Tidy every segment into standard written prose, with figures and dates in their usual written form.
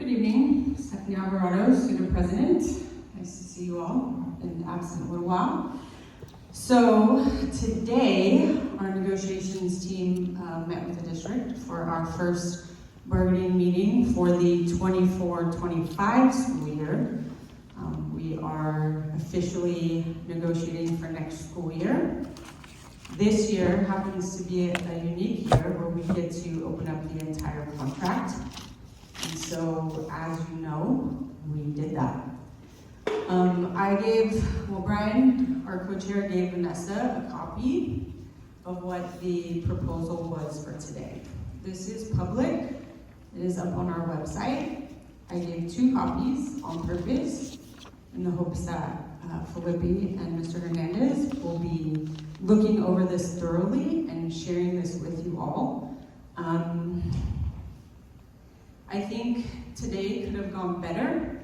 Good evening, Stephanie Alvarado, SUTA President. Nice to see you all. Been absent a little while. So today, our negotiations team met with the district for our first bargaining meeting for the 24-25 school year. We are officially negotiating for next school year. This year happens to be a unique year where we get to open up the entire contract. And so, as you know, we did that. Brian, our co-chair, gave Vanessa a copy of what the proposal was for today. This is public. It is up on our website. I gave 2 copies on purpose in the hopes that Felipe and Mr. Hernandez will be looking over this thoroughly and sharing this with you all. I think today could have gone better.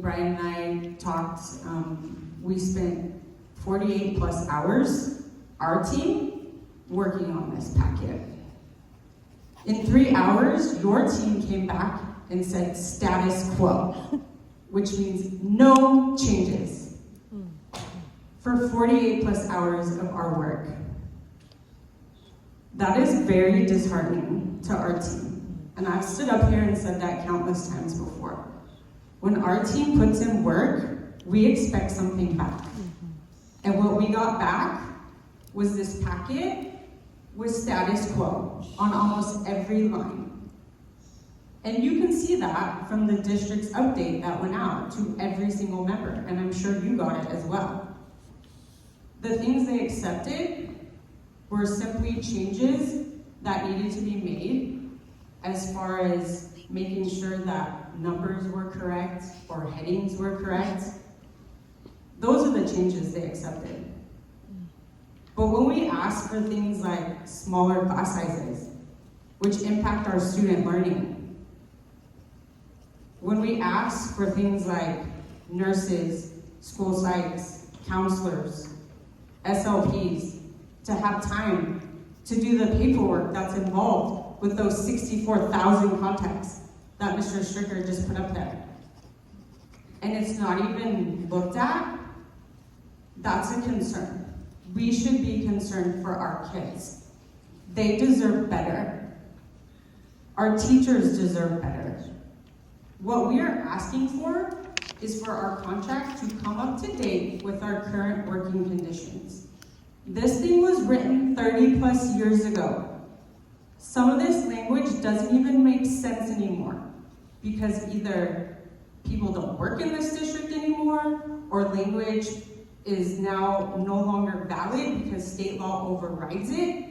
Brian and I talked, we spent 48 plus hours, our team, working on this packet. In 3 hours, your team came back and said status quo, which means no changes for 48 plus hours of our work. That is very disheartening to our team. And I've stood up here and said that countless times before. When our team puts in work, we expect something back. And what we got back was this packet with status quo on almost every line. And you can see that from the district's update that went out to every single member, and I'm sure you got it as well. The things they accepted were simply changes that needed to be made as far as making sure that numbers were correct or headings were correct. Those are the changes they accepted. But when we ask for things like smaller class sizes, which impact our student learning, when we ask for things like nurses, school psychs, counselors, SLPs, to have time to do the paperwork that's involved with those 64,000 contacts that Mr. Stricker just put up there, and it's not even looked at, that's a concern. We should be concerned for our kids. They deserve better. Our teachers deserve better. What we are asking for is for our contract to come up to date with our current working conditions. This thing was written 30 plus years ago. Some of this language doesn't even make sense anymore because either people don't work in this district anymore or language is now no longer valid because state law overrides it.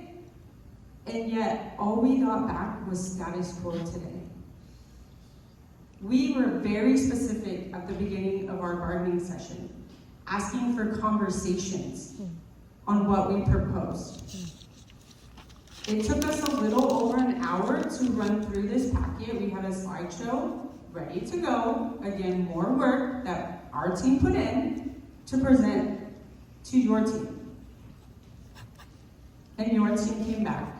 And yet all we got back was status quo today. We were very specific at the beginning of our bargaining session, asking for conversations on what we proposed. It took us a little over an hour to run through this packet. We had a slideshow ready to go. Again, more work that our team put in to present to your team. And your team came back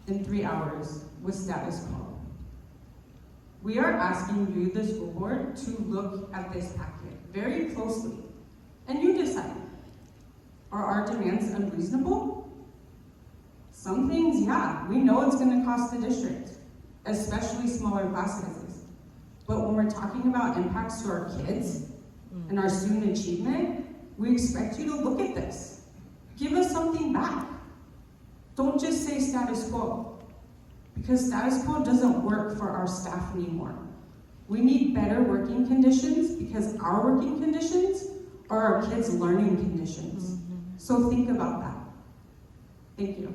in 3 hours with status quo. We are asking you, the school board, to look at this packet very closely, and you decide. Are our demands unreasonable? Some things, yeah, we know it's going to cost the district, especially smaller class sizes. But when we're talking about impacts to our kids and our student achievement, we expect you to look at this. Give us something back. Don't just say status quo, because status quo doesn't work for our staff anymore. We need better working conditions because our working conditions are our kids' learning conditions. So think about that. Thank you.